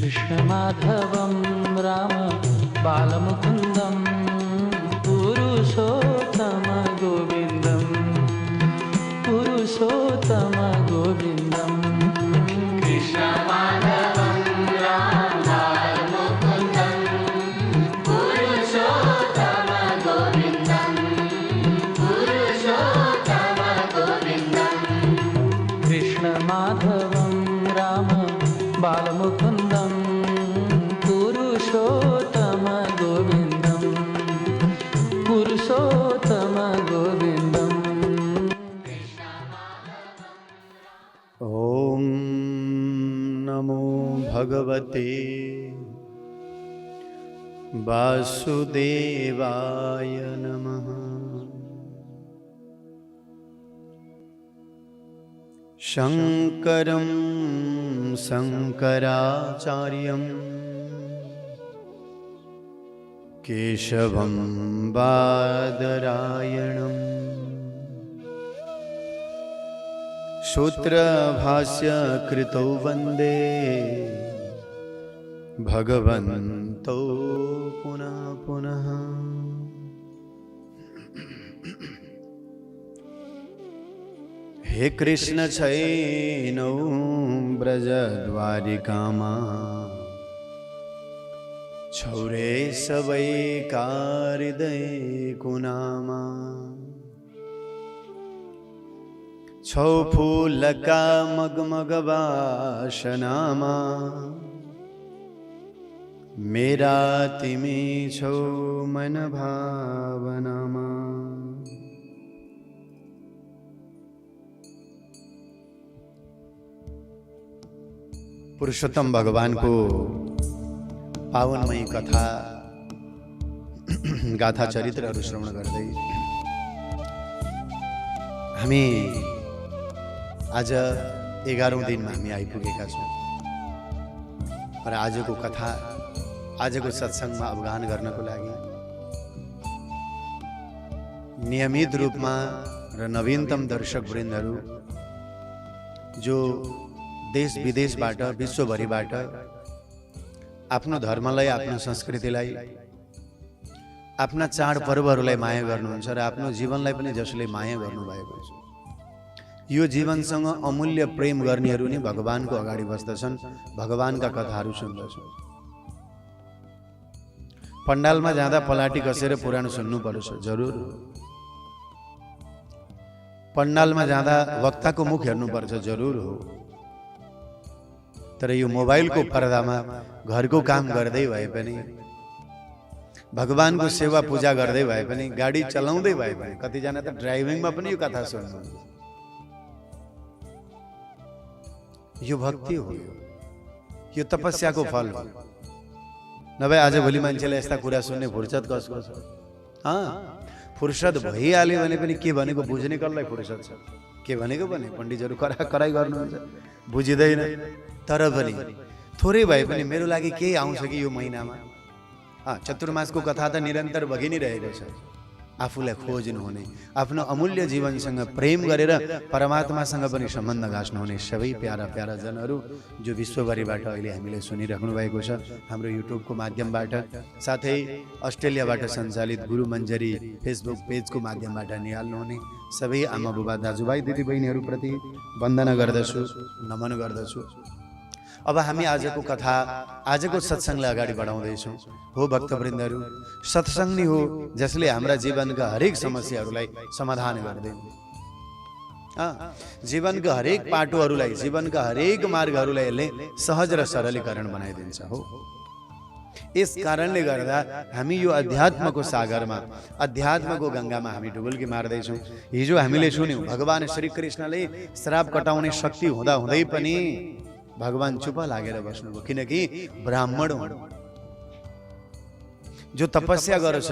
कृष्णमाधवं राम बालमुकुन्दं पुरुषोत्तम गोविन्दं पुरुषोत्तम गोविन्दं कृष्णमाधवं राम बालमुकुन्दं पुरुषोत्तम गोविन्दं पुरुषोत्तम गोविन्दं कृष्णमाधवं राम बालमुकुन्दं पुरुषोत्तम गोविन्दं पुरुषोत्तम गोविन्दं। ॐ नमो भगवते वासुदेवाय नमः। शङ्करं शङ्कराचार्यं केशवं बादरायणम् सूत्रभाष्यकृतौ वन्दे भगवन्तौ पुनः पुनः। हे कृष्ण चैनौ ब्रजद्वारिकामा छौरे सबै कारिदै कुनामा छौ फूलका मगमग वासनामा मेरा तिमी छौ मन भावनामा। पुरुषोत्तम भगवान को पावनमयी कथा गाथा चरित्रहरू श्रवण गर्दै हामी आज 11औं दिनमा हामी आइपुगेका छौँ र आजको कथा आजको सत्सङ्गमा अवगाहन गर्नको लागि नियमित रूपमा र नवीनतम दर्शक वृन्दहरू जो देश विदेशबाट विश्वभरिबाट आफ्नो धर्मलाई आफ्नो संस्कृतिलाई आफ्ना चाड पर्वहरूलाई माया गर्नुहुन्छ र आफ्नो जीवनलाई पनि जसले माया गर्नुभएको छ यो जीवनसँग अमूल्य प्रेम गर्नेहरू नै भगवानको अगाडि बस्दछन्, भगवानका कथाहरू सुन्दछन्। पण्डालमा जाँदा पलाटी कसेर पुराण सुन्नुपर्छ जरुर। पण्डालमा जाँदा वक्ताको मुख हेर्नुपर्छ जरुर हो। तर यो मोबाइलको पर्दामा घरको काम गर्दै भए पनि भगवानको सेवा पूजा गर्दै भए पनि गाडी चलाउँदै भए पनि कतिजना त ड्राइभिङमा पनि यो कथा सुन्नु। यो भक्ति हो, यो तपस्याको फल हो। नभए आज भोलि मान्छेलाई यस्ता कुरा सुन्ने फुर्सद कसको छ? फुर्सद भइहाल्यो भने पनि के भनेको बुझ्ने कसलाई फुर्सद छ? के भनेको भने पण्डितहरू कराई गर्नुहुन्छ, बुझिँदैन। तर पनि थोरै भए पनि मेरो लागि केही आउँछ कि यो महिनामा? चतुर्मासको कथा त निरन्तर बगि नै रहेको छ। आफूलाई खोज्नु हुने, आफ्नो अमूल्य जीवनसँग प्रेम गरेर परमात्मासँग पनि सम्बन्ध गाँच्नु हुने सबै प्यारा प्यारा जनहरू जो विश्वभरिबाट अहिले हामीले सुनिराख्नु भएको छ हाम्रो युट्युबको माध्यमबाट, साथै अस्ट्रेलियाबाट सञ्चालित गुरु मञ्जरी फेसबुक पेजको माध्यमबाट निहाल्नुहुने सबै आमा बुबा दाजुभाइ दिदीबहिनीहरूप्रति वन्दना गर्दछु, नमन गर्दछु। अब हामी आजको कथा आजको सत्सङ्गलाई अगाडि बढाउँदैछौँ। हो भक्तवृन्दहरू, सत्सङ्ग नै हो जसले हाम्रा जीवनका हरेक समस्याहरूलाई समाधान गर्दैन। जीवनका हरेक पाटोहरूलाई, जीवनका हरेक मार्गहरूलाई यसले सहज र सरलीकरण बनाइदिन्छ। हो यस कारणले गर्दा हामी यो अध्यात्मको सागरमा, अध्यात्मको गङ्गामा हामी डुबुल्की मार्दैछौँ। हिजो हामीले सुन्यौँ भगवान श्री कृष्णले श्राप कटाउने शक्ति हुँदा हुँदै पनि भगवान चुप लागेर बस्नुभयो, किनकि ब्राह्मण हुन्, जो तपस्या गर्छ,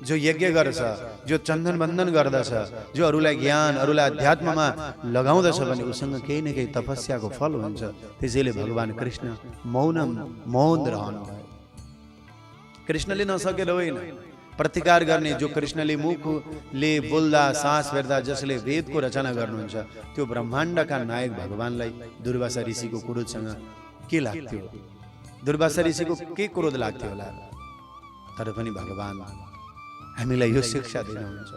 जो यज्ञ गर्छ, जो चन्दन बन्दन गर्दछ, जो अरूलाई ज्ञान, अरूलाई अध्यात्ममा लगाउँदछ भने उसँग केही न केही तपस्याको फल हुन्छ। त्यसैले भगवान कृष्ण मौन रहनु भयो। कृष्णले नसकेर होइन, प्रतिकार गर्ने जो कृष्णले मुखले बोल्दा सास फेर्दा जसले वेदको रचना गर्नुहुन्छ त्यो ब्रह्माण्डका नायक भगवानलाई दुर्वासा ऋषिको क्रोधसँग के लाग्थ्यो? दुर्वासा ऋषिको के क्रोध लाग्थ्यो होला, तर पनि भगवान हामीलाई यो शिक्षा दिनुहुन्छ।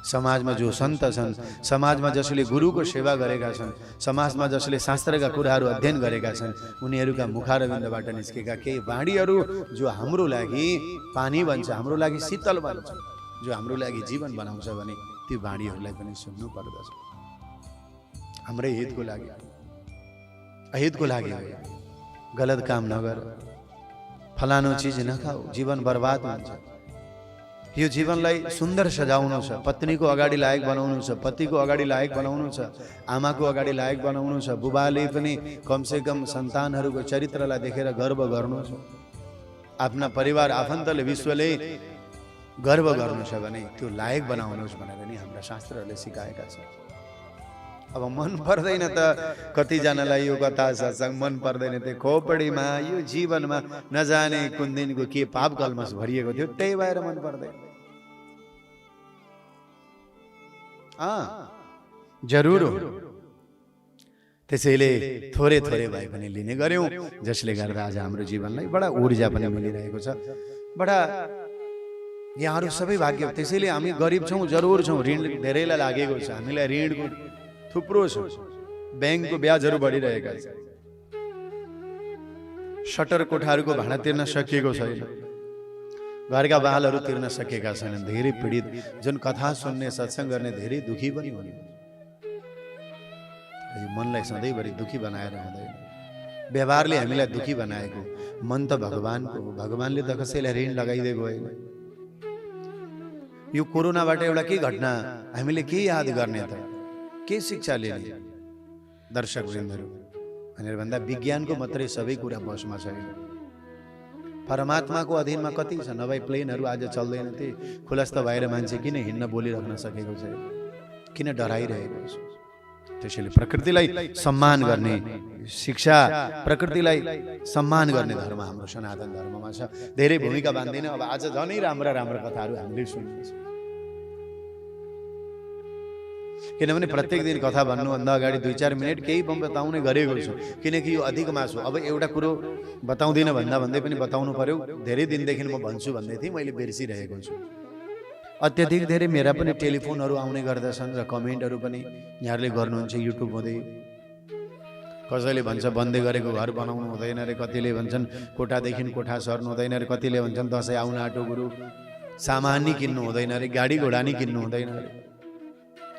समाजमा जो सन्त छन्, समाजमा जसले गुरुको सेवा गरेका छन्, समाजमा जसले शास्त्रका कुराहरू अध्ययन गरेका छन्, उनीहरूका मुखारविन्दबाट निस्केका केही वाणीहरू जो हाम्रो लागि पानी बन्छ, हाम्रो लागि शीतल बन्छ, जो हाम्रो लागि जीवन बनाउँछ भने ती वाणीहरूलाई पनि सुन्नु पर्दछ। हाम्रै हितको लागि, अहितको लागि गलत काम नगर, फलानो चिज नखाऊ, जीवन बर्बाद हुन्छ। यो जीवनलाई सुन्दर सजाउनु छ, पत्नीको अगाडि लायक बनाउनु छ, पतिको अगाडि लायक बनाउनु छ, आमाको अगाडि लायक बनाउनु छ, बुबाले पनि कमसे कम सन्तानहरूको चरित्रलाई देखेर गर्व गर्नु छ, आफ्ना परिवार आफन्तले विश्वले गर्व गर्नु छ भने त्यो लायक बनाउनुहोस् भनेर नि हाम्रा शास्त्रहरूले सिकाएका छन्। अब मन पर्दैन त कतिजनालाई यो कथा सत्संग मन पर्दैन, त्यो खोपडीमा यो जीवनमा नजाने कुन दिनको के पाप कल्मस भरिएको थियो, त्यही भएर मन पर्दैन। जरुर हो, त्यसैले थोरै थोरै भए पनि लिने गर्यौं, जसले गर्दा आज हाम्रो जीवनलाई बडा ऊर्जा पनि मिलिरहेको छ, बडा यहाँहरू सबै भाग्य। त्यसैले हामी गरिब छौँ, जरुर छौँ, ऋण धेरैलाई लागेको छ, हामीलाई ऋणको थुप्रो छ, ब्याङ्कको ब्याजहरू बढिरहेका छ, सटर कोठाहरूको भाडा तिर्न सकिएको छैन, घरका बालहरू तिर्न सकेका छैनन्, धेरै पीडित, जुन कथा सुन्ने सत्संग गर्ने धेरै दुखी पनि हुने। मनलाई सधैँभरि दुखी बनाएर हुँदैन, व्यवहारले हामीलाई दुखी बनाएको, मन त भगवानको हो, भगवानले त कसैलाई ऋण लगाइदिएको होइन। यो कोरोनाबाट एउटा के घटना हामीले के याद गर्ने त, के शिक्षा लिने दर्शक वृन्दहरू भनेर भन्दा विज्ञानको मात्रै सबै कुरा बसमा छैन, परमात्माको अधीनमा कति छ। नभए प्लेनहरू आज चल्दैन थिए, खुलस्त भएर मान्छे किन हिँड्न बोलिराख्न सकेको छैन, किन डराइरहेको छ। त्यसैले प्रकृतिलाई सम्मान गर्ने शिक्षा, प्रकृतिलाई सम्मान गर्ने धर्म हाम्रो सनातन धर्ममा छ। धेरै भूमिका बाँध्दैन, अब आज झनै राम्रा राम्रा कथाहरू हामीले सुन्नेछौँ, किनभने प्रत्येक दिन कथा भन्नुभन्दा अगाडि 2-4 मिनट केही पनि बताउने गरेको छु, किनकि यो अधिक मासु। अब एउटा कुरो बताउँदिनँ भन्दा भन्दै पनि बताउनु पर्यो, धेरै दिनदेखि म भन्छु भन्दै थिएँ, मैले बिर्सिरहेको छु। अत्यधिक धेरै मेरा पनि टेलिफोनहरू आउने गर्दछन् र कमेन्टहरू पनि यहाँहरूले गर्नुहुन्छ युट्युब हुँदै। कसैले भन्छ बन्दै गरेको घर बनाउनु हुँदैन रे, कतिले भन्छन् कोठादेखि कोठा सर्नु हुँदैन रे, कतिले भन्छन् दसैँ आउन आँटो गुरु, सामान नि किन्नु हुँदैन रे, गाडी घोडा नि किन्नु हुँदैन रे,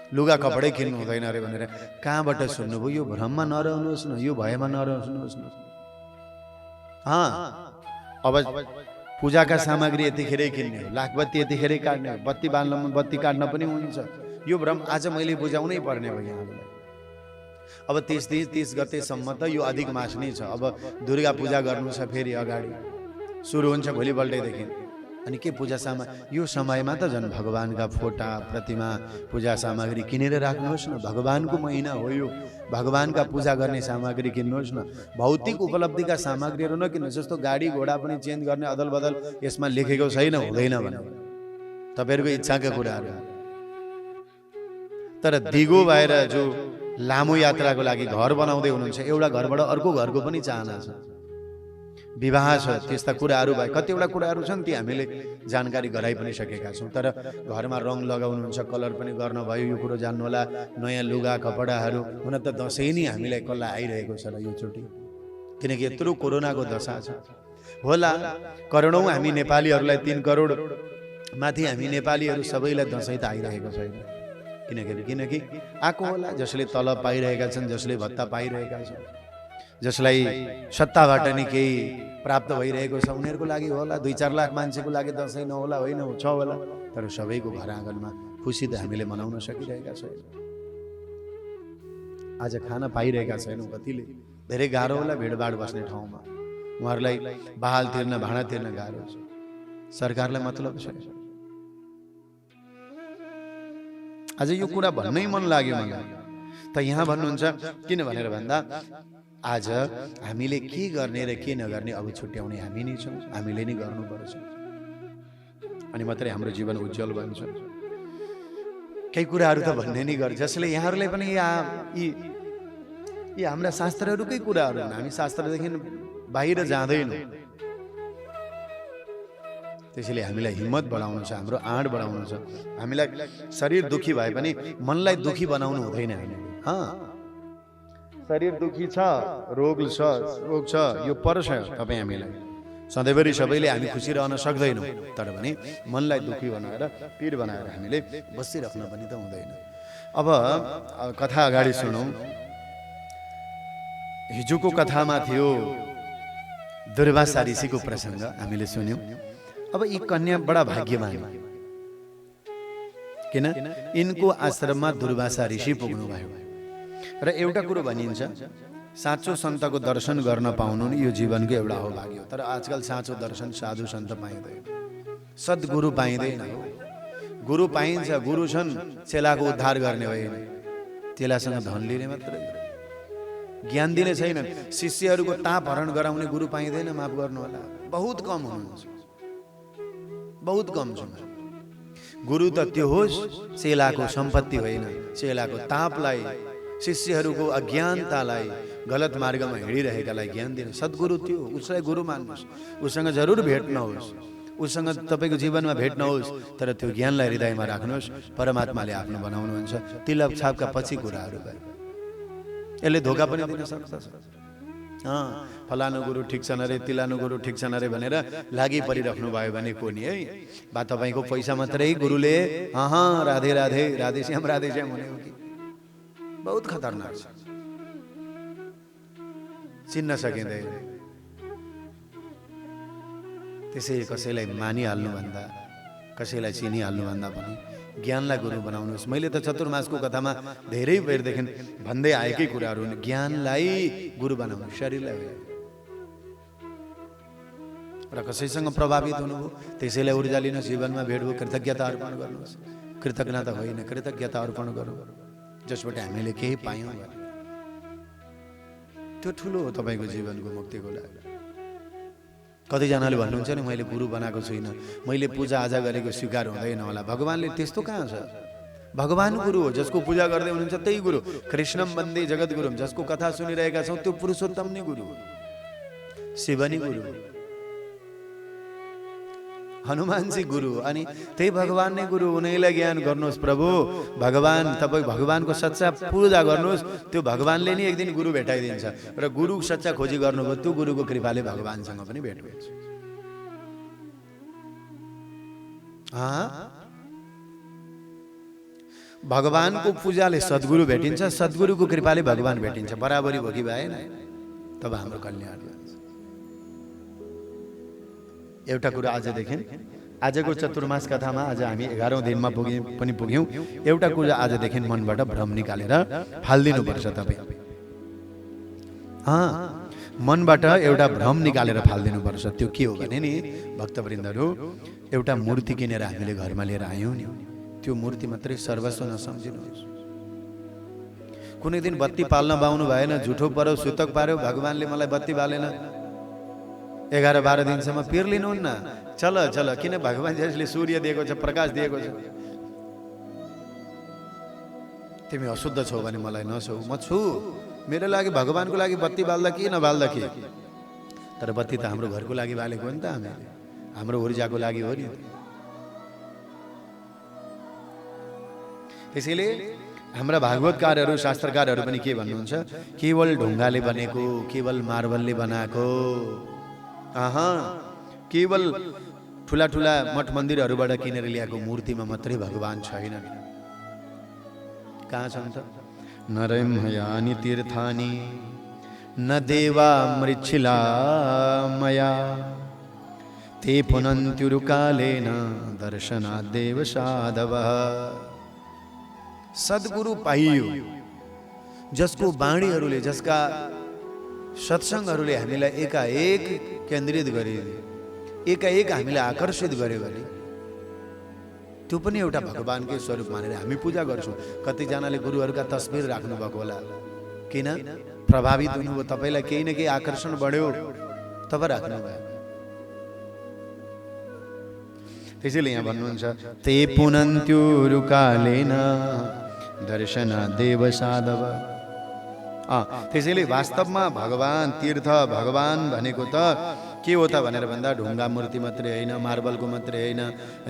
लुगा कपडै किन्नु हुँदैन रे भनेर कहाँबाट सुन्नुभयो? यो भ्रममा नरहनुहोस् न, यो भयमा नरहनुहोस् न। अब पूजाका सामग्री यतिखेरै किन्ने हो, लाखबत्ती यतिखेरै काट्ने हो, बत्ती बाल्नमा बत्ती काट्न पनि हुन्छ, यो भ्रम आज मैले बुझाउनै पर्ने भयो यहाँलाई। अब 30 गतेसम्म त यो अधिक मास नै छ, अब दुर्गा पूजा गर्नु छ, फेरि अगाडि सुरु हुन्छ भोलिपल्टैदेखि। अनि के पूजा यो समयमा त झन् भगवानका फोटा, प्रतिमा, पूजा सामग्री किनेर राख्नुहोस् न। भगवानको महिना हो यो, भगवानका पूजा गर्ने सामग्री किन्नुहोस् न। भौतिक उपलब्धिका सामग्रीहरू नकिन्नुहोस्, जस्तो गाडी घोडा पनि चेन्ज गर्ने अदल बदल यसमा लेखेको छैन, हुँदैन भने तपाईँहरूको इच्छाका कुराहरू। तर दिगो भएर जो लामो यात्राको लागि घर बनाउँदै हुनुहुन्छ, एउटा घरबाट अर्को घरको पनि चाहना छ, विवाह छ, त्यस्ता कुराहरू भए कतिवटा कुराहरू छन् ती हामीले जानकारी गराइ पनि सकेका छौँ। तर घरमा रङ लगाउनुहुन्छ, कलर पनि गर्न भयो, यो कुरो जान्नु होला। नयाँ लुगा कपडाहरू, हुन त दसैँ नै हामीलाई कल्ला आइरहेको छ र यो चोटि, किनकि यत्रो कोरोनाको दशा छ होला। करोडौँ हामी नेपालीहरूलाई, 3 करोड माथि हामी नेपालीहरू सबैलाई दसैँ त आइरहेको छैन, किनकि आएको होला। जसले तलब पाइरहेका छन्, जसले भत्ता पाइरहेका छन्, जसलाई सत्ताबाट नि केही प्राप्त भइरहेको छ, उनीहरूको लागि होला। 2-4 लाख मान्छेको लागि दसैँ नहोला होइन, छ होला, तर सबैको घर आँगनमा खुसी त हामीले मनाउन सकिरहेका छैनौँ। आज खान पाइरहेका छैनौँ कतिले, धेरै गाह्रो होला भिडभाड बस्ने ठाउँमा, उहाँहरूलाई बहाल तिर्न, भाडा तिर्न गाह्रो छ। सरकारलाई मतलब छैन। आज यो कुरा भन्नै मन लाग्यो मलाई त यहाँ भन्नुहुन्छ, किन भनेर भन्दा आज हामीले के गर्ने र के नगर्ने अब छुट्याउने हामी नै छौँ, हामीले नै गर्नुपर्छ, अनि मात्रै हाम्रो जीवन उज्जवल बन्छ। केही कुराहरू त भन्ने नै गर्छ, जसले यहाँहरूलाई पनि यी हाम्रा शास्त्रहरूकै कुराहरू, हामी शास्त्रदेखि बाहिर जाँदैन। त्यसैले हामीलाई हिम्मत बढाउनु छ, हाम्रो आँट बढाउनु छ। हामीलाई शरीर दुखी भए पनि मनलाई दुखी बनाउनु हुँदैन हैन। शरीर दुखी छ, रोग छ, यो पर्छ तपाईँ हामीलाई। सधैँभरि सबैले हामी खुसी रहन सक्दैनौँ, तर पनि मनलाई दुखी बनाएर पीड बनाएर हामीले बसिराख्न पनि त हुँदैन। अब कथा अगाडि सुनौँ। हिजोको कथामा थियो दुर्वासा ऋषिको प्रसङ्ग हामीले सुन्यौँ। अब यी कन्या बडा भाग्यमान, किन यिनको आश्रममा दुर्वासा ऋषि पुग्नुभयो। र एउटा कुरो भनिन्छ, साँचो सन्तको दर्शन गर्न पाउनु नि यो जीवनको एउटा हो भाग्य। तर आजकल साँचो दर्शन साधु सन्त पाइँदैन, सद्गुरु पाइँदैन। गुरु पाइन्छ, गुरु छन्, चेलाको उद्धार गर्ने होइन, चेलासँग धन लिने मात्रै, ज्ञान दिने छैन। शिष्यहरूको ताप हरण गराउने गुरु पाइँदैन, माफ गर्नु होला, बहुत कम हुनुहुन्छ, बहुत कम छ। गुरु त त्यो होस्, चेलाको सम्पत्ति होइन, चेलाको तापलाई, शिष्यहरूको अज्ञानतालाई, गलत मार्गमा हिँडिरहेकालाई ज्ञान दिने सद्गुरु त्यो। उसलाई गुरु मान्नुहोस्, उसँग जरुर भेट नहोस्, उसँग तपाईँको जीवनमा भेट नहोस्, तर त्यो ज्ञानलाई हृदयमा राख्नुहोस्। परमात्माले आफ्नो बनाउनुहुन्छ। तिलक छापका पछि कुराहरू भयो, यसले धोका पनि दिन सक्छ। फलानु गुरु ठिक छन् अरे, तिलानु गुरु ठिक छन् अरे भनेर लागि परिराख्नु भयो भने को नि है। बा तपाईँको पैसा मात्रै गुरुले राधे राधे राधे श्याम हुने हो कि? बहुत खतरनाक छ, चिन्न सकिँदैन। त्यसै कसैलाई मानिहाल्नुभन्दा, कसैलाई चिनिहाल्नुभन्दा पनि ज्ञानलाई गुरु बनाउनुहोस्। मैले त चतुर्मासको कथामा धेरै बेरदेखि भन्दै आएकै कुराहरू हुन्। ज्ञानलाई गुरु बनाउनु, शरीरलाई होइन। र कसैसँग प्रभावित हुनुभयो, त्यसैलाई ऊर्जा लिन जीवनमा भेट्यो, कृतज्ञता अर्पण गर्नुहोस्। कृतज्ञता होइन, कृतज्ञता अर्पण गरौँ, जसबाट हामीले केही पायौँ। त्यो ठुलो हो तपाईँको जीवनको मुक्तिको लागि। कतिजनाले भन्नुहुन्छ नि, मैले गुरु बनाएको छुइनँ, मैले पूजा आजा गरेको स्वीकार हुँदैन होला। भगवान्ले त्यस्तो कहाँ छ? भगवान गुरु हो, जसको पूजा गर्दै हुनुहुन्छ त्यही गुरु। कृष्णम वन्दे जगत गुरुम, जसको कथा सुनिरहेका छौँ त्यो पुरुषोत्तम नै गुरु हो, शिव नै गुरु हो, हनुमानजी गुरु हो। अनि त्यही भगवान नै गुरु, उनीलाई ज्ञान गर्नुहोस्। प्रभु भगवान, तपाईँ भगवानको सच्चा पूजा गर्नुहोस्, त्यो भगवानले नि एक दिन गुरु भेटाइदिन्छ। र गुरु सच्चा खोजी गर्नुभयो, त्यो गुरुको कृपाले भगवानसँग पनि भेट हुन्छ। भगवानको पूजाले सद्गुरु भेटिन्छ, सद्गुरुको कृपाले भगवान भेटिन्छ। बराबरी भयो कि भएन? तब हाम्रो कल्याण हुन्छ। एउटा कुरा आजदेखि, आजको चतुर्मास कथामा आज हामी 11औं दिनमा पुग्यौँ। एउटा कुरा आजदेखि मनबाट भ्रम निकालेर फाल्दिनुपर्छ तपाईँ। मनबाट एउटा भ्रम निकालेर फाल्दिनुपर्छ। त्यो के हो भने नि भक्तवृन्दहरू, एउटा मूर्ति किनेर हामीले घरमा लिएर आयौँ नि, त्यो मूर्ति मात्रै सर्वस्व नसम्झिनुहोस्। कुनै दिन बत्ती पाल्न पाउनु भएन, झुठो पर्यो, सुतक पार्यो, भगवान्ले मलाई बत्ती बालेन, 11-12 दिनसम्म पिर लिनुहुन्न। चल किन? भगवान जसले सूर्य दिएको छ, प्रकाश दिएको छ। तिमी अशुद्ध छौ भने मलाई नछौ, म छु। मेरो लागि, भगवानको लागि बत्ती बाल्दा कि नबाल्दा के? तर बत्ती त हाम्रो घरको लागि बालेको हो नि त, हामीले हाम्रो ऊर्जाको लागि हो नि। त्यसैले हाम्रा भागवतकारहरू, शास्त्रकारहरू पनि के भन्नुहुन्छ? केवल ढुङ्गाले बनेको, केवल मार्बलले बनाएको, केवल ठुला ठुला मठ मन्दिरहरूबाट किनेर ल्याएको मूर्तिमा मात्रै भगवान छैन। कहाँ छन् त? नरम्यानि तीर्थानि न देवा मृच्छिला मया ते पुनन्त्युरुकालेन दर्शनादेव साधवः। सद्गुरु पाइयो, जसको बाणीहरूले, जसका सत्सङ्गहरूले हामीलाई एकाएक केन्द्रित गरियो, एकाएक हामीलाई आकर्षित गर्यो भने त्यो पनि एउटा भगवानकै स्वरूप मानेर हामी पूजा गर्छौँ। कतिजनाले गुरुहरूका तस्बिर राख्नुभएको होला, किन? प्रभावित हुनुभयो, तपाईँलाई केही न केही आकर्षण बढ्यो, तब राख्नुभयो। त्यसैले यहाँ भन्नुहुन्छ, ते पुनन्त्युरुकालेन दर्शनादेव साधव। त्यसैले वास्तवमा भगवान तीर्थ भगवान भनेको त के हो त भनेर भन्दा ढुङ्गा मूर्ति मात्रै होइन, मार्बलको मात्रै होइन,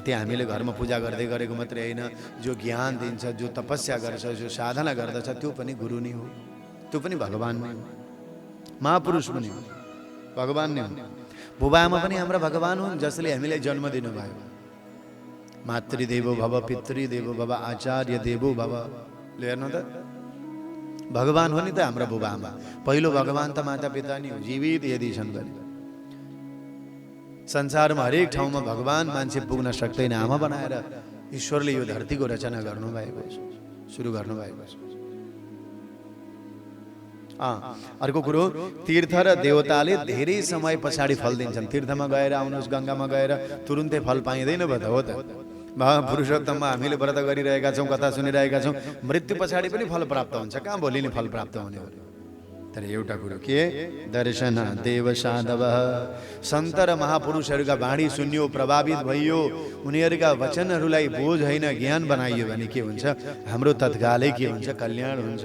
त्यहाँ हामीले घरमा पूजा गर्दै गरेको मात्रै होइन, जो ज्ञान दिन्छ, जो तपस्या गर्छ, जो साधना गर्दछ, त्यो पनि गुरु नै हो, त्यो पनि भगवान नै हो, महापुरुष पनि हो, भगवान नै हो। बुबाआमा पनि हाम्रा भगवान हुन्, जसले हामीलाई जन्म दिनुभयो। मातृदेवो भव, पितृदेवो भव, आचार्य देवो भव। हेर्नु त, भगवान हो नि त हाम्रा बुबाआमा। पहिलो भगवान त माता पिता नै हो, जीवित यदि छन् भने। संसारमा हरेक ठाउँमा भगवान मान्छे पुग्न सक्दैन, आमा बनाएर ईश्वरले यो धरतीको रचना गर्नुभएको छ, सुरु गर्नुभएको छ। अर्को कुरो, तीर्थ र देवताले धेरै समय पछाडि फल दिन्छन्। तीर्थमा गएर आउनुहोस्, गङ्गामा गएर तुरुन्तै फल पाइँदैन भयो त, हो त। पुरुषोत्तममा हामीले व्रत गरिरहेका छौँ, कथा सुनिरहेका छौँ, मृत्यु पछाडि पनि फल प्राप्त हुन्छ, कहाँ भोलि नै फल प्राप्त हुने हो। तर एउटा कुरो के, दर्शन देव साधव, सन्त र महापुरुषहरूका वाणी सुन्यो, प्रभावित भइयो, उनीहरूका वचनहरूलाई बोझ होइन ज्ञान बनाइयो भने के हुन्छ, हाम्रो तत्कालै के हुन्छ, कल्याण हुन्छ,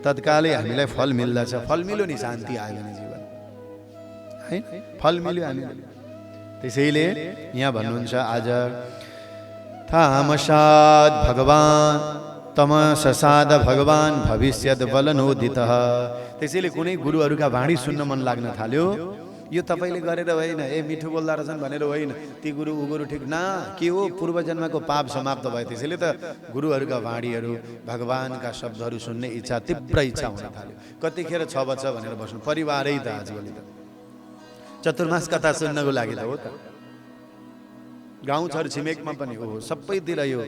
तत्कालै हामीलाई फल मिल्दछ। फल मिल्यो नि शान्ति आयो भने जीवन है, फल मिल्यो हामीलाई। त्यसैले यहाँ भन्नुहुन्छ आज तामसाद भगवान तमससाद भगवान भविष्यत बलनोदितः। त्यसैले कुनै गुरुहरूका वाणी सुन्न मन लाग्न थाल्यो, यो तपाईँले गरेर होइन, ए मिठो बोल्दा रहेछन् भनेर होइन, ती गुरु ऊ गुरु ठिक न, के हो पूर्व जन्मको पाप समाप्त भयो। त्यसैले त गुरुहरूका वाणीहरू भगवानका शब्दहरू सुन्ने इच्छा, तीव्र इच्छा हुन थाल्यो। कतिखेर 6 बज्छ भनेर बस्नु, परिवारै त आजभोलि त चतुर्मास कथा सुन्नको लागि त हो त। गाउँ छर छिमेकमा पनि हो, सबैतिर यो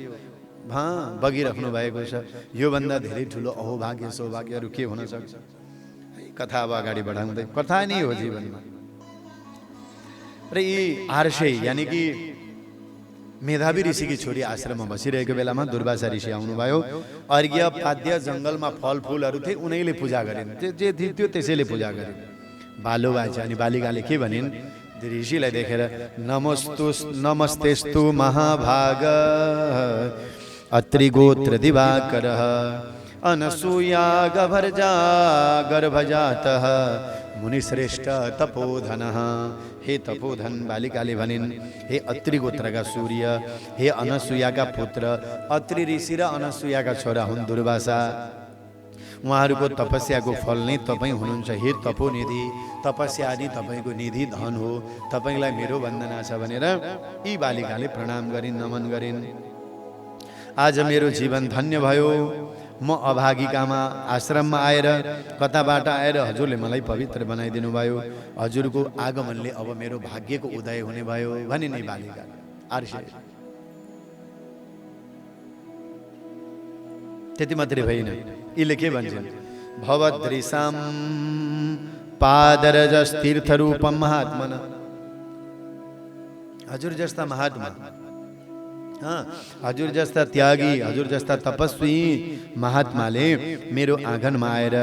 बगिराख्नु भएको छ। योभन्दा धेरै ठुलो अहोभाग्य सौभाग्यहरू के हुन सक्छ। कथा अब अगाडि बढाउँदै, कथा नै हो जीवनमा। र यी आर्षे यानि कि मेधावी ऋषिकी छोरी आश्रममा बसिरहेको बेलामा दुर्वासा ऋषि आउनुभयो। अर्घ्य पाद्य जङ्गलमा फलफुलहरू थिए, उनैले पूजा गरिन्, जे थियो त्यसैले पूजा गरिन्। बालो बाजे अनि बालिकाले के भनिन्, ऋषिलाई देखेर नमस्तेस्तु महाभाग अत्रिगोत्र दिवाकर अनसूया गभर्जा गर्भजातः मुनिश्रेष्ठ तपोधनः। हे तपोधन, बालिकाले भनिन्, हे अत्रि गोत्रका सूर्य, हे अनसूयाका पुत्र, अत्रि ऋषि र अनसूयाका छोरा हुन् दुर्वासा। उहाँहरूको तपस्याको फल नै तपाईँ हुनुहुन्छ। हे तपोनिधि, तपस्या नै तपाईँको निधि धन हो, तपाईँलाई मेरो वन्दना छ भनेर यी बालिकाले प्रणाम गरिन्, नमन गरिन्। आज मेरो जीवन धन्य भयो। म अभागिकामा आश्रममा आएर, कताबाट आएर हजुरले मलाई पवित्र बनाइदिनु भयो। हजुरको आगमनले अब मेरो भाग्यको उदय हुने भयो भनिन् यी बालिका। आर्षे त्यति मात्रै होइन, यिले के भन्छन्, भवदृशाम पादरजस्तीर्थरूपम महात्मन। हजुर जस्ता महात्मा, हजुर जस्ता त्यागी, हजुर जस्ता तपस्वी महात्माले मेरो आँगनमा आएर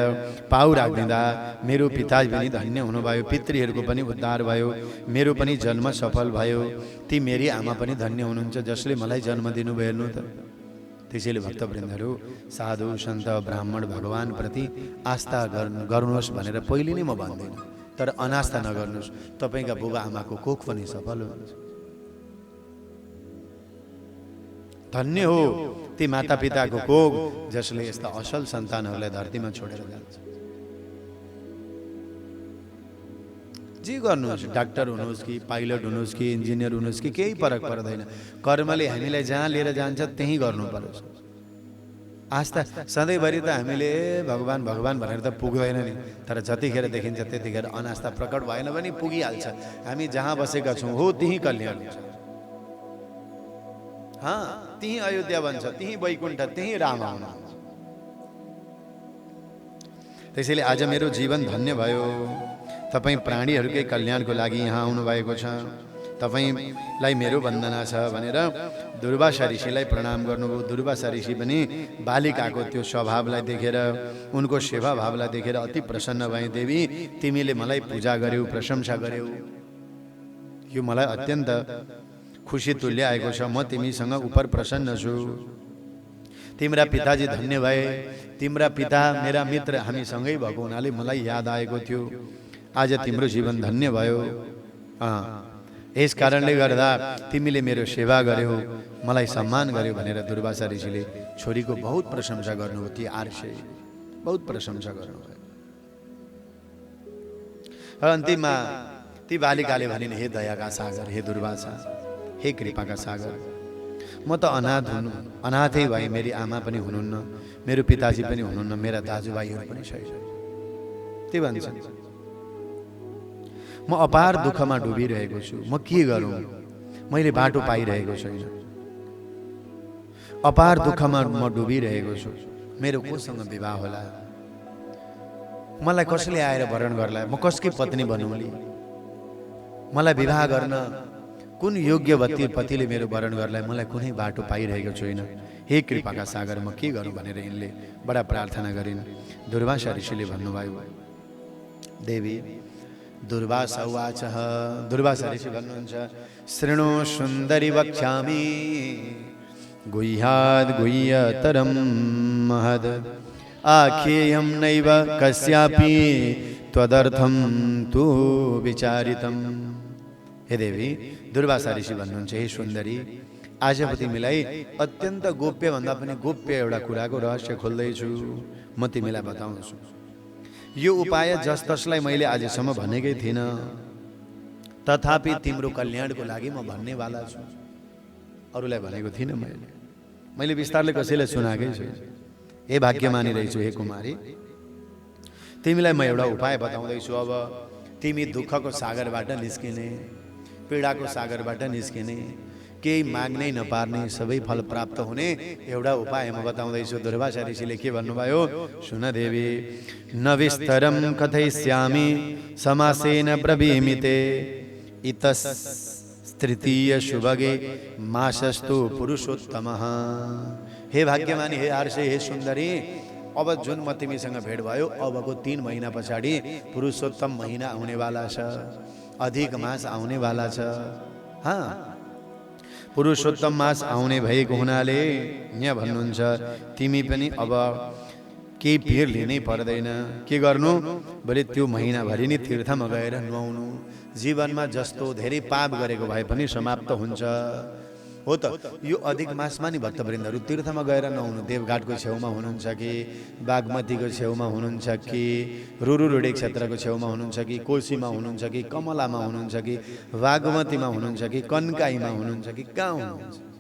पाउ राखिदिँदा मेरो पिताजी पनि धन्य हुनुभयो, पितृहरूको पनि उद्धार भयो, मेरो पनि जन्म सफल भयो। ती मेरी आमा पनि धन्य हुनुहुन्छ जसले मलाई जन्म दिनुभयो। हेर्नु त। त्यसैले भक्तवृन्दहरू, साधु सन्त ब्राह्मण भगवानप्रति आस्था गर्नुहोस् भनेर पहिले नै म भन्दिनँ, तर अनास्था नगर्नुहोस्, तपाईँका बुबा आमाको कोख पनि सफल हुन्छ। धन्य हो ती माता पिताको कोख जसले यस्ता असल सन्तानहरूलाई धरतीमा छोडेर जान्छ। जे गर्नुहोस्, डाक्टर हुनुहोस् कि पाइलट हुनुहोस् कि इन्जिनियर हुनुहोस् कि केही फरक पर्दैन, कर्मले हामीलाई जहाँ लिएर जान्छ त्यहीँ गर्नु पर्छ। आस्था सधैँभरि त हामीले भगवान भगवान भनेर त पुग्दैन नि, तर जतिखेर देखिन्छ त्यतिखेर अनास्था प्रकट भएन भने पुगिहाल्छ। हामी जहाँ बसेका छौँ हो त्यहीँ कल्याण हुन्छ। त्यहीँ अयोध्या बन्छ, त्यहीँ वैकुण्ठ, त्यहीँ राम आउनुहुन्छ। त्यसैले आज मेरो जीवन धन्य भयो। तपाईँ प्राणीहरूकै कल्याणको लागि यहाँ आउनुभएको छ, तपाईँलाई मेरो वन्दना छ भनेर दुर्वासा ऋषिलाई प्रणाम गर्नुभयो। दुर्वासा ऋषि पनि बालिकाको त्यो स्वभावलाई देखेर, उनको सेवा भावलाई देखेर अति प्रसन्न भए। देवी, तिमीले मलाई पूजा गर्यौ, प्रशंसा गर्यौ, यो मलाई अत्यन्त खुसी तुल्याएको छ। म तिमीसँग उपर प्रसन्न छु। तिम्रा पिताजी धन्य भए, तिम्रा पिता मेरा मित्र, हामी सँगै भएको हुनाले मलाई याद आएको थियो। आज तिम्रो जीवन धन्य भयो। यस कारणले गर्दा तिमीले मेरो सेवा गर्यौ, मलाई सम्मान गर्यौ भनेर दुर्वासा ऋषिले छोरीको बहुत प्रशंसा गर्नुभयो। ती आर्षे बहुत प्रशंसा गर्नुभयो। अन्तिममा ती बालिकाले भनिन्, हे दयाका सागर, हे दुर्वासा, हे कृपाका सागर, म त अनाथ हुनु, अनाथै भए, मेरी आमा पनि हुनुहुन्न, मेरो पिताजी पनि हुनुहुन्न, मेरा दाजुभाइहरू पनि छैन। त्यही भन्छन्, म अपार दुःखमा डुबिरहेको छु, म के गरौँ, मैले बाटो पाइरहेको छैन। अपार दुःखमा म डुबिरहेको छु, मेरो कोसँग विवाह होला, मलाई कसले आएर वरण गर्ला, म कसकै पत्नी बनौली, मलाई विवाह गर्न कुन योग्य पतिले मेरो वरण गर्ला, मलाई कुनै बाटो पाइरहेको छैन। हे कृपाका सागर, म के गरौँ भनेर यिनले बडा प्रार्थना गरिन्। दुर्वासा ऋषिले भन्नुभयो, देवी दुर्वासा उवाच, दुर्वासा ऋषि भन्नुहुन्छ, शृणु सुन्दरी वक्ष्यामि गुह्याद् गुह्यतरं महद् आख्येयं नैव कस्यापि त्वदर्थं तु विचारितम्। हे देवी, दुर्वासा ऋषि भन्नुहुन्छ, हे सुन्दरी, आज म तिमीलाई अत्यन्त गोप्य भन्दा पनि गोप्य एउटा कुराको रहस्य खोल्दैछु, म तिमीलाई बताउँछु। यो उपाय जस तसलाई मैले आजसम्म भनेकै थिइनँ, तथापि तिम्रो कल्याणको लागि म भन्नेवाला छु। अरूलाई भनेको थिइनँ मैले विस्तारले कसैलाई सुनाएकै छु। हे भाग्यमानी रहेछु, हे कुमारी, तिमीलाई म एउटा उपाय बताउँदैछु। अब तिमी दुःखको सागरबाट निस्किने, पीडाको सागरबाट निस्किने, केही माग्नै नपार्ने, सबै फल प्राप्त हुने एउटा उपाय म बताउँदैछु। दुर्वासा ऋषिले के भन्नुभयो, सुन देवी, न विस्तरं कथयिष्यामि समासेन ब्रवीमि ते इतस्तृतीय शुभगे मासस्तु पुरुषोत्तमः। हे भाग्यमानी, हे आर्षे, हे सुन्दरी, अब जुन म तिमीसँग भेट भयो, अबको 3 महिना पछाडि पुरुषोत्तम महिना आउनेवाला छ, अधिक मास आउनेवाला छ। पुरुषोत्तम मास आउने भएको हुनाले यहाँ भन्नुहुन्छ, तिमी पनि अब केही पिर लिनै पर्दैन। के गर्नु भने त्यो महिनाभरि नै तीर्थमा गएर नुहाउनु। जीवनमा जस्तो धेरै पाप गरेको भए पनि समाप्त हुन्छ। हो त, यो अधिक मासमा नि भक्तवृन्दहरू तीर्थमा गएर नुहाउनु। देवघाटको छेउमा हुनुहुन्छ कि, बागमतीको छेउमा हुनुहुन्छ कि, रुरुडे क्षेत्रको छेउमा हुनुहुन्छ कि, कोशीमा हुनुहुन्छ कि, कमलामा हुनुहुन्छ कि, बागमतीमा हुनुहुन्छ कि, कन्काईमा हुनुहुन्छ कि, कहाँ हुनुहुन्छ?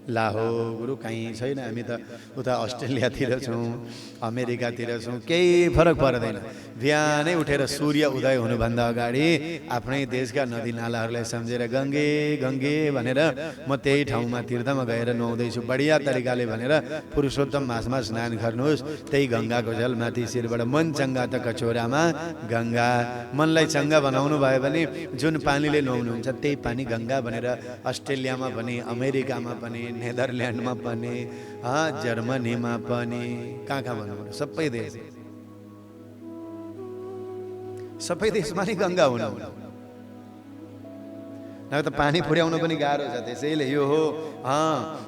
लाहो गुरु, कहीँ छैन। हामी त उता अस्ट्रेलियातिर छौँ, अमेरिकातिर छौँ, केही फरक पर्दैन। बिहानै उठेर सूर्य उदय हुनुभन्दा अगाडि आफ्नै देशका नदी नालाहरूलाई सम्झेर गङ्गे गङ्गे भनेर म त्यही ठाउँमा तीर्थमा गएर नुहाउँदैछु बढिया तरिकाले भनेर पुरुषोत्तम मासमा स्नान गर्नुहोस्। त्यही गङ्गाको जल माथि शिरबाट मन चङ्गा त कचौरामा गङ्गा। मनलाई चङ्गा बनाउनु भयो भने जुन पानीले नुहाउनुहुन्छ त्यही पानी गङ्गा भनेर अस्ट्रेलियामा पनि, अमेरिकामा पनि, नेदरल्यान्डमा पनि, जर्मनीमा पनि, कहाँ कहाँ भन्नु, सबै देशमा नि गङ्गा हुनु। न त पानी पुर्याउनु पनि गाह्रो छ। त्यसैले यो हो,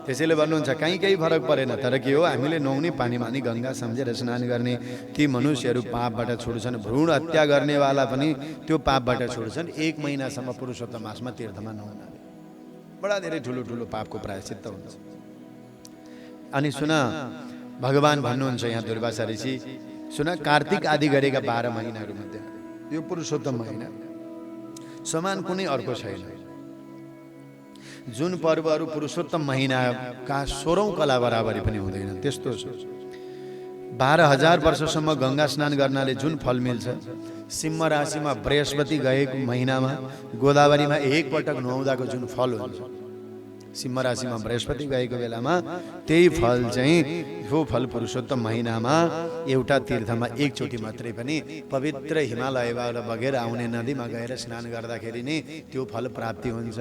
त्यसैले भन्नुहुन्छ कहीँ केही फरक परेन। तर के हो, हामीले नुहाउने पानीमा नि गङ्गा सम्झेर स्नान गर्ने। ती मनुष्यहरू पापबाट छुट्छन्। भ्रूण हत्या गर्नेवाला पनि त्यो पापबाट छुट्छन् 1 महिनासम्म पुरुषोत्तम मासमा तीर्थमा नुहाउनाले। बडा धेरै ठुलो ठुलो पापको प्रायश्चित्त हुन्छ। अनि सुन, भगवान भन्नुहुन्छ यहाँ दुर्वासा ऋषि, सुन, कार्तिक आदि गरेका 12 महिनाहरू मध्ये यो पुरुषोत्तम महिना समान कुनै अर्को छैन। जुन पर्वहरू पुरुषोत्तम महिनाका 16औं कला बराबरी पनि हुँदैन, त्यस्तो छ। 12,000 वर्षसम्म गङ्गा स्नान गर्नाले जुन फल मिल्छ, सिंह राशिमा बृहस्पति गएको महिनामा गोदावरीमा एकपटक नुहाउँदाको जुन फल हुन्छ, सिंह राशिमा बृहस्पति गएको बेलामा त्यही फल चाहिँ यो फल पुरुषोत्तम महिनामा एउटा तीर्थमा एकचोटि मात्रै पनि पवित्र हिमालयबाट बगेर आउने नदीमा गएर स्नान गर्दाखेरि नै त्यो फल प्राप्ति हुन्छ।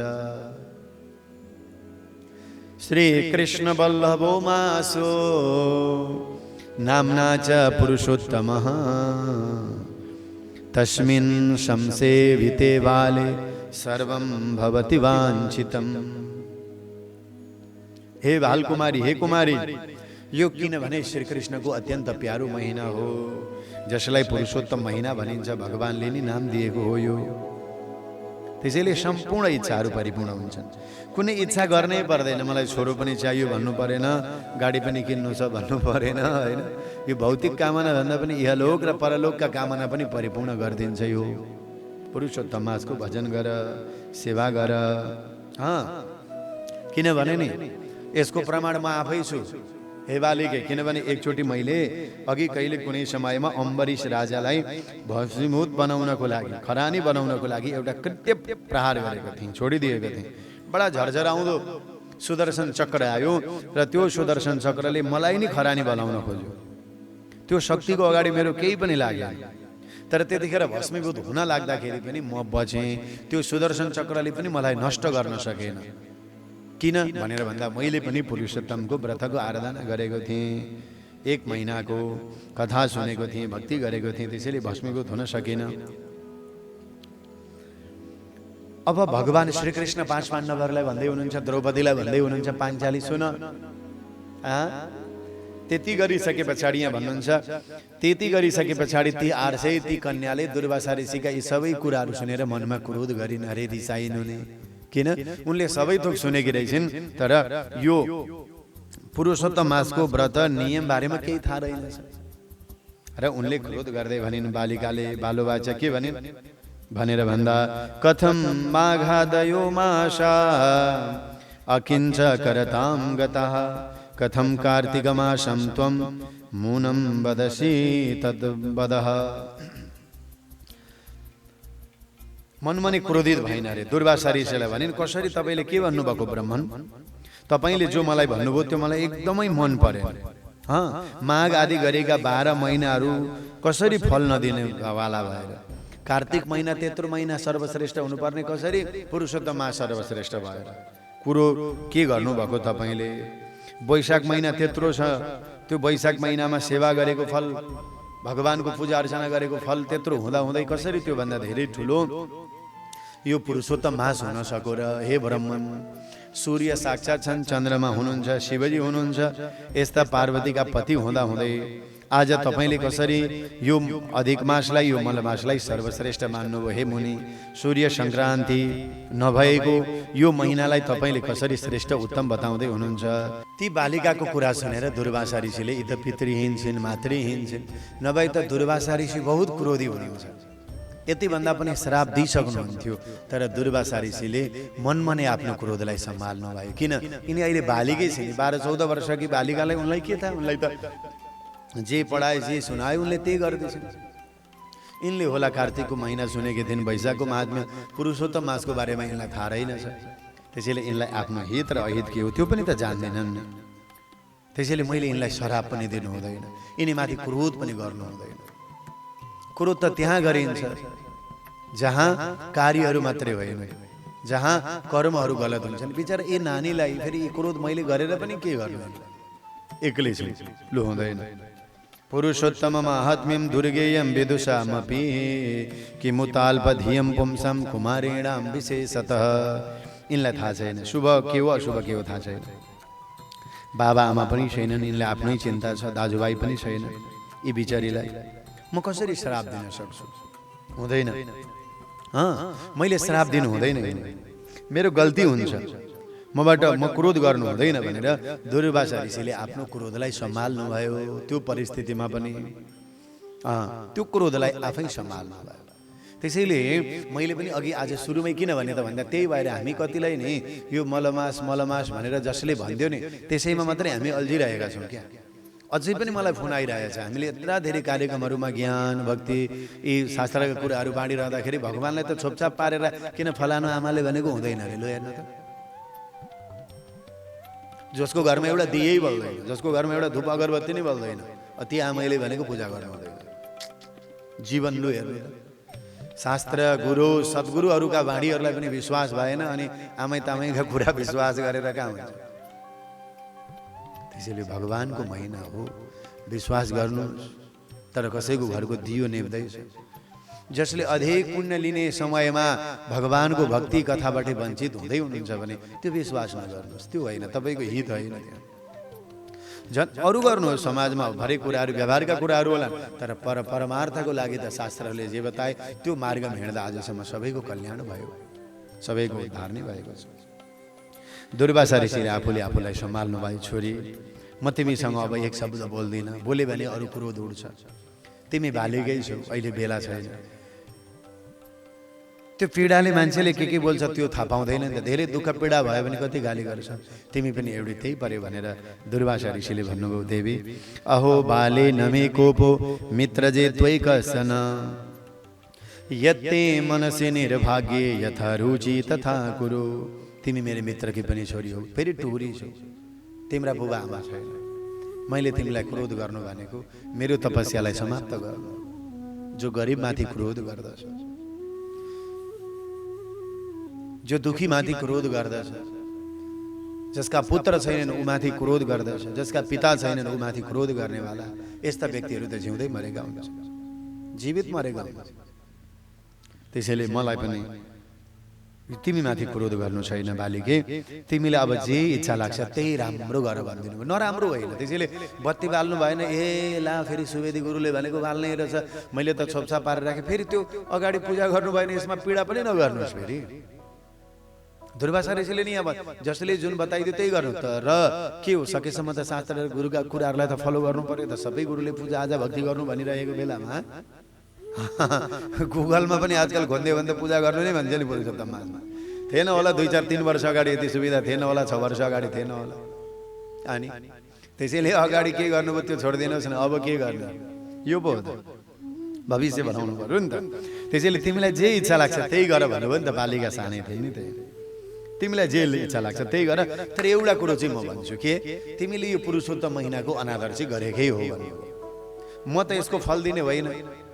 श्री कृष्ण बल्लभो मासो नाम्ना च पुरुषोत्तमः तस्मिन् संसेविते बाले सर्वं भवति वाञ्छितम्। हे बालकुमारी, हे कुमारी, यो किनभने श्री कृष्णको अत्यन्त प्यारो महिना हो, जसलाई पुरुषोत्तम महिना भनिन्छ, भगवानले नि नाम दिएको हो यो। त्यसैले सम्पूर्ण इच्छाहरू परिपूर्ण हुन्छन्। कुनै इच्छा गर्नै पर्दैन, मलाई छोरो पनि चाहियो भन्नु परेन, गाडी पनि किन्नु छ भन्नु परेन, होइन। यो भौतिक कामना भन्दा पनि इहलोक र परलोकका कामना पनि परिपूर्ण गरिदिन्छ यो। पुरुषोत्तम मासको भजन गर, सेवा गर। किनभने नि यसको प्रमाण म आफै छु, हे बालिके। किनभने एकचोटि मैले अघि कहिले कुनै समयमा अम्बरीश राजालाई भस्मीभूत बनाउनको लागि, खरानी बनाउनको लागि एउटा कृत्य प्रहार गरेको थिएँ, छोडिदिएको थिएँ। बडा झरझराउँदो सुदर्शन चक्र आयो र त्यो सुदर्शन चक्रले मलाई नि खरानी बनाउन खोज्यो। त्यो शक्तिको अगाडि मेरो केही पनि लागेन। तर त्यतिखेर भस्मीभूत हुन लाग्दाखेरि पनि म बचेँ। त्यो सुदर्शन चक्रले पनि मलाई नष्ट गर्न सकेन। किन भनेर भन्दा मैले पनि पुरुषोत्तमको व्रतको आराधना गरेको थिएँ, 1 महिनाको कथा सुनेको थिएँ, भक्ति गरेको थिएँ, त्यसैले भस्मीभूत हुन सकेन। अब भगवान श्रीकृष्ण 5 पाण्डवहरूलाई भन्दै हुनुहुन्छ, द्रौपदीलाई भन्दै हुनुहुन्छ, पाञ्चाली सुन, त्यति गरिसके पछाडि यहाँ भन्नुहुन्छ, त्यति गरिसके पछाडि ती 800 ती कन्याले दुर्वासा ऋषिका यी सबै कुराहरू सुनेर मनमा क्रोध गरिन्, अरे रिसाइन् उनी। किन? उनले सबै थोक सुनेकी रहेछन्, तर यो पुरुषोत्तम मासको व्रत नियम बारेमा केही थाहा रहेनछ। र उनले क्रोध गर्दै भनिन्, बालिकाले, बालोबाचा के भनिन् भनेर भन्दा, कथम माघादयो मासा अकिञ्च करताम गतः, कथम कार्तिकमासं त्वं मूनं वदसि तद्वदः। मनमा नै क्रोधित भइन अरे दुर्वासा ऋषिलाई भनिन्, कसरी तपाईँले के भन्नुभएको ब्राह्मण? तपाईँले जो मलाई भन्नुभयो त्यो मलाई एकदमै मन परेन। माघ आदि गरेका 12 महिनाहरू कसरी फल नदिने वाला भएर, कार्तिक महिना त्यत्रो महिना सर्वश्रेष्ठ हुनुपर्ने कसरी पुरुषोत्तम मास सर्वश्रेष्ठ भएर कुरो के गर्नुभएको तपाईँले? वैशाख महिना त्यत्रो छ, त्यो वैशाख महिनामा सेवा गरेको फल, भगवानको पूजा अर्चना गरेको फल त्यत्रो हुँदाहुँदै कसरी त्योभन्दा धेरै ठुलो यो पुरुषोत्तम मास हुन सको र? हे ब्राह्मण, सूर्य साक्षात छन्, चन्द्रमा हुनुहुन्छ, शिवजी हुनुहुन्छ, यस्ता पार्वतीका पति हुँदाहुँदै आज तपाईँले कसरी यो अधिक मासलाई, यो मलमासलाई सर्वश्रेष्ठ मान्नुभयो? हे मुनि, सूर्य सङ्क्रान्ति नभएको यो महिनालाई तपाईँले कसरी श्रेष्ठ उत्तम बताउँदै हुनुहुन्छ? ती बालिकाको कुरा सुनेर दुर्वासा ऋषिले यी त पितृहीन छिन्, मातृहीन छिन्, नभए त दुर्वासा ऋषि बहुत क्रोधी हुनुहुन्छ, यति भन्दा पनि श्राप दिइसक्नुहुन्थ्यो। तर दुर्वासा ऋषिले मनमा नै आफ्नो क्रोधलाई सम्हाल्नु भयो। किन? यिनी अहिले बालिकै छिन्, 12-14 वर्षकी बालिकालाई उनलाई के थाहा? उनलाई त जे पढाए, जे सुनाए उनले त्यही गर्दैछन्। यिनले होला कार्तिकको महिना सुनेकी थिइन्, वैशाखको महात्म्य, पुरुषोत्तम मासको बारेमा यिनलाई थाहा रहेनछ। त्यसैले यिनलाई आफ्नो हित र अहित के हो त्यो पनि त जान्दैनन्। त्यसैले मैले यिनलाई श्राप पनि दिनु हुँदैन, यिनीमाथि क्रोध पनि गर्नु हुँदैन। क्रोध त त्यहाँ गरिन्छ जहाँ कार्यहरू मात्रै होइन, जहाँ कर्महरू गलत हुन्छन्। बिचरा यी नानीलाई फेरि क्रोध मैले गरेर पनि के गर्नु, एक्लै छु, लु हुँदैन। पुरुषोत्तम माहात्म्यं दुर्गेयं विदुषामपि किमुताल्पधियं पुंसं कुमारेणां विशेषतः। यिनलाई थाहा छैन शुभ के हो अशुभ के हो, थाहा छैन। बाबा आमा पनि छैनन्, यिनलाई आफ्नै चिन्ता छ, दाजुभाइ पनि छैन। यी बिचारीलाई म कसरी श्राप दिन सक्छु? हुँदैन। मैले श्राप दिनु हुँदैन, मेरो गल्ती हुन्छ, मबाट म क्रोध गर्नु हुँदैन भनेर दुर्वासा ऋषिले आफ्नो क्रोधलाई सम्हाल्नु भयो। त्यो परिस्थितिमा पनि त्यो क्रोधलाई आफै सम्हाल्नु भयो। त्यसैले मैले पनि अघि आज सुरुमै किन भने त भन्दा त्यही भएर हामी कतिलाई नि यो मलमास भनेर जसले भन्दियो नि त्यसैमा मात्रै हामी अल्झिरहेका छौँ क्या। अझै पनि मलाई फोन आइरहेछ, हामीले यत्रा धेरै कार्यक्रमहरूमा ज्ञान भक्ति यी शास्त्रका कुराहरू बाँडिरहँदाखेरि भगवानलाई त छोपछाप पारेर किन फलानु आमाले भनेको हुँदैन अरे। लो हेर्नु त, जसको घरमा एउटा दियै बल्दैन, जसको घरमा एउटा धुप अगरबत्ती नै बल्दैन, ती आमैले भनेको पूजा गर्नु हुँदैन। जीवन लु हेर्नु, शास्त्र गुरु सद्गुरुहरूका बाणीहरूलाई पनि विश्वास भएन, अनि आमै तामैका कुरा विश्वास गरेर कहाँ हुन्छ? त्यसैले भगवानको महिना हो, विश्वास गर्नु। तर कसैको घरको दियो नेप्दैछ, जसले अधिक पुण्य लिने समयमा भगवानको भक्ति कथाबाट वञ्चित हुँदै हुनुहुन्छ भने त्यो विश्वास नगर्नुहोस्, त्यो होइन, तपाईँको हित होइन। झन् अरू गर्नुहोस्, समाजमा भरे कुराहरू व्यवहारका कुराहरू होला, तर परमार्थको लागि त शास्त्रहरूले जे बताए त्यो मार्गमा हिँड्दा आजसम्म सबैको कल्याण भयो, सबैको उद्धार नै भएको छ। दुर्वासा ऋषिले आफूले आफूलाई सम्हाल्नु भयो, छोरी म तिमीसँग अब एक शब्द बोल्दिनँ, बोले भने अरू क्रोध उड्छ, तिमी बालिकै छौ, अहिले बेला छैन। त्यो पीडाले मान्छेले के बोल्छ त्यो थाहा पाउँदैन नि त, धेरै दुःख पीडा भयो भने कति गाली गर्छ, तिमी पनि एउटै त्यही पर्यो भनेर दुर्वासा ऋषिले भन्नुभयो, देवी अहो बाले नमे कोपो मित्रजे त्वै कसन यत्ते मनसे निर्भाग्य यथा रुचि तथा कुरु। तिमी मेरो मित्रकी पनि छोरी हो, फेरि टुरी छौ, तिम्रा बुबा आमा छैन, मैले तिमीलाई क्रोध गर्नु भनेको मेरो तपस्यालाई समाप्त गर्नु। जो गरिबमाथि क्रोध गर्दछ, जो दुखीमाथि क्रोध गर्दछ, जसका पुत्र छैनन् उमाथि क्रोध गर्दछ, जसका पिता छैनन् उमाथि क्रोध गर्नेवाला, यस्ता व्यक्तिहरू त जिउँदै मरेका हुन्छन्, जीवित मरेका हुन्छन्। त्यसैले मलाई पनि तिमीमाथि क्रोध गर्नु छैन बालिके, तिमीले अब जे इच्छा लाग्छ त्यही राम्रो गर भनिदिनु, नराम्रो होइन। त्यसैले बत्ती बाल्नु भएन, ए ला फेरि सुवेदी गुरुले भनेको बाल्नै रहेछ, मैले त छोपछाप पारेर राखेँ, फेरि त्यो अगाडि पूजा गर्नु भएन, यसमा पीडा पनि नगर्नुहोस्। फेरि दुर्वासा ऋषिले नि अब जसले जुन बताइदियो त्यही गर्नु, तर के हो सकेसम्म त शास्त्र गुरुका कुराहरूलाई त फलो गर्नु पर्यो त। सबै गुरुले पूजा आजा भक्ति गर्नु भनिरहेको बेलामा गुगलमा पनि आजकल खोज्दै भन्दा पूजा गर्नु नै भन्छ नि पुरुषोत्तममा। थिएन होला 2-4-3 वर्ष अगाडि यति सुविधा थिएन होला, 6 वर्ष अगाडि थिएन होला। अनि त्यसैले अगाडि के गर्नुभयो त्यो छोडिदिनुहोस् न, अब के गर्नु, यो पो हो त, भविष्य बनाउनु पर्यो नि त। त्यसैले तिमीलाई जे इच्छा लाग्छ त्यही गर भन्नुभयो नि त, बालिका सानै थिए नि, त्यही तिमीलाई जे इच्छा लाग्छ त्यही गर। तर एउटा कुरो चाहिँ म भन्छु के, तिमीले यो पुरुषोत्तम महिनाको अनादर चाहिँ गरेकै हो भने, म त यसको फल दिने होइन,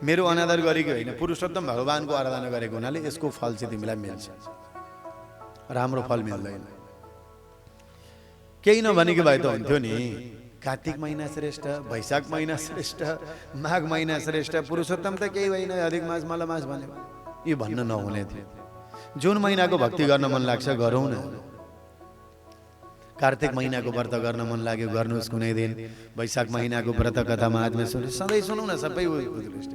मेरो अनादर गरेको होइन, पुरुषोत्तम भगवानको आराधना गरेको हुनाले यसको फल चाहिँ तिमीलाई मिल्छ, राम्रो फल मिल्दैन। केही नभनेको भए त हुन्थ्यो नि, कार्तिक महिना श्रेष्ठ, वैशाख महिना श्रेष्ठ, माघ महिना श्रेष्ठ, पुरुषोत्तम त केही होइन, अधिक मास मलमास भन्यो, यो भन्न नहुने थियो। जुन महिनाको भक्ति गर्न मन लाग्छ गरौँ न। कार्तिक महिनाको व्रत गर्न मन लाग्यो गर्नुहोस् कुनै दिन, वैशाख महिनाको व्रत कथा महात्म्य सुन्नु सधैँ सुनौ न, सबै उत्कृष्ट।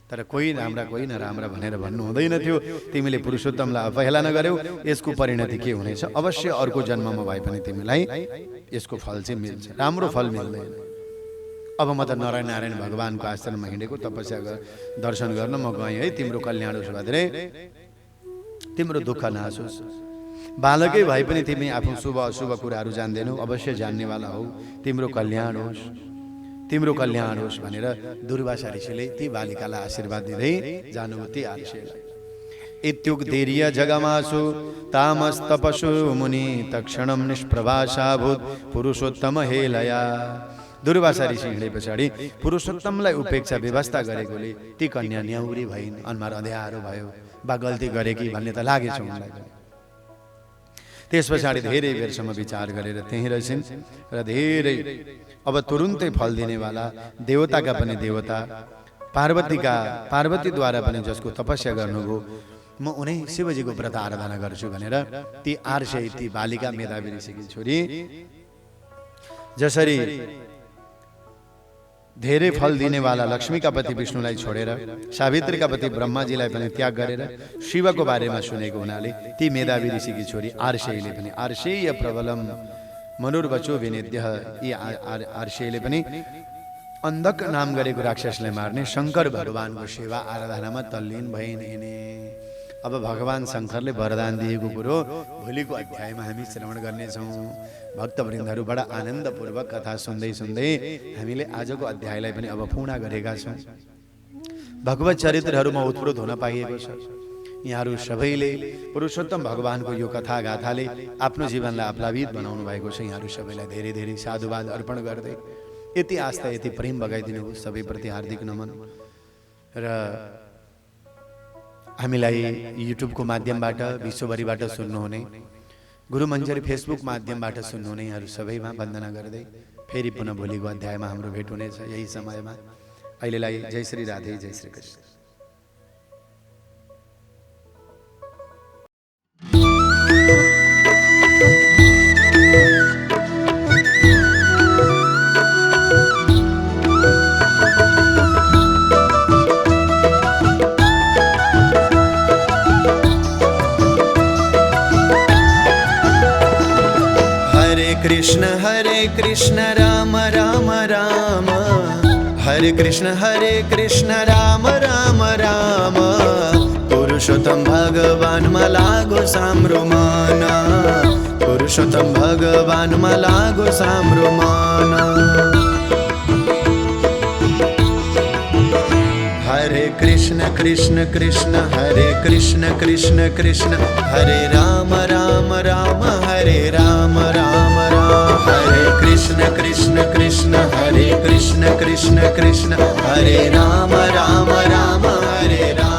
तर कोही राम्रा कोही नराम्रा भनेर भन्नु हुँदैन थियो। तिमीले पुरुषोत्तमलाई अवहेलना गर्यौ, यसको परिणति के हुनेछ, अवश्य अर्को जन्ममा भए पनि तिमीलाई यसको फल चाहिँ मिल्छ, राम्रो फल मिल्दैन। अब म त नारायण भगवानको आश्रममा हिँडेको, तपस्या दर्शन गर्न म गएँ है, तिम्रो कल्याण होस् भद्रे, तिम्रो दुःख नहोस्। बालकै भए पनि तिमी आफ्नो शुभ अशुभ कुराहरू जान्दैनौ, अवश्य जान्नेवाला हौ, तिम्रो कल्याण होस्, तिम्रो कल्याण होस् भनेर दुर्वासा ऋषिले ती बालिकालाई आशीर्वाद दिँदै जानुभयो। ती आर्षेलाई इत्युक देर्य जगमासु तामस तपसु मुनि तक्षणम निष्प्रभासाभूत पुरुषोत्तम हेलया। दुर्वासा ऋषि हिँडे पछाडि पुरुषोत्तमलाई उपेक्षा व्यवस्था गरेकोले ती कन्या न्याउरी भइन्, अनुहार अँध्यारो भयो, बा गल्ती गरे कि भन्ने त लागेछ उनलाई। त्यस पछाडि धेरै बेरसम्म विचार गरेर त्यहीँ रहेछन् र धेरै अब तुरुन्तै फल दिनेवाला देवताका पनि देवता, पार्वतीद्वारा पनि जसको तपस्या गर्नुभयो, म उनै शिवजीको व्रत आराधना गर्छु भनेर ती आर्षे, ती बालिका मेधावी ऋषिकी छोरी जसरी धेरै फल दिनेवाला लक्ष्मीका पति विष्णुलाई छोडेर सावित्रीका पति ब्रह्माजीलाई पनि त्याग गरेर शिवको बारेमा सुनेको हुनाले ती मेधावी ऋषिकी छोरी आर्षेयले पनि आर्षेय प्रबलम मनुर्वचो विनिध्य, यी आर्षेयले पनि अन्धक नाम गरेको राक्षसलाई मार्ने शङ्कर भगवानको सेवा आराधनामा तल्लीन भइन् हिँडे। अब भगवान शङ्करले वरदान दिएको कुरो भोलिको अध्यायमा हामी श्रवण गर्नेछौँ। भक्तवृन्दहरू बडा आनन्दपूर्वक कथा सुन्दै सुन्दै हामीले आजको अध्यायलाई पनि अब पूर्ण गरेका छौँ। भगवत चरित्रहरूमा उत्प्रोत हुन पाइएको छ। यहाँहरू सबैले पुरुषोत्तम भगवानको यो कथा गाथाले आफ्नो जीवनलाई आप्लावित बनाउनु भएको छ। यहाँहरू सबैलाई धेरै धेरै साधुवाद अर्पण गर्दै यति आस्था यति प्रेम बगाइदिनु सबैप्रति हार्दिक नमन। र हामीलाई युट्युबको माध्यमबाट विश्वभरिबाट सुन्नुहुने, गुरुमञ्जरी फेसबुक माध्यमबाट सुन्नुहुने यहाँहरू सबैमा वन्दना गर्दै फेरि पुनः भोलिको अध्यायमा हाम्रो भेट हुनेछ यही समयमा। अहिलेलाई जय श्री राधे, जय श्री कृष्ण। कृष्ण राम राम राम, हरे कृष्ण राम राम राम, पुरुषोत्तम भगवान मला गो साम्रुमाना, पुरुषोत्तम भगवान मला गो साम्रुमाना। हरे कृष्ण कृष्ण कृष्ण हरे कृष्ण कृष्ण कृष्ण, हरे राम राम राम हरे राम राम राम, हरे कृष्ण कृष्ण कृष्ण हरे कृष्ण कृष्ण कृष्ण, हरे राम राम राम हरे राम।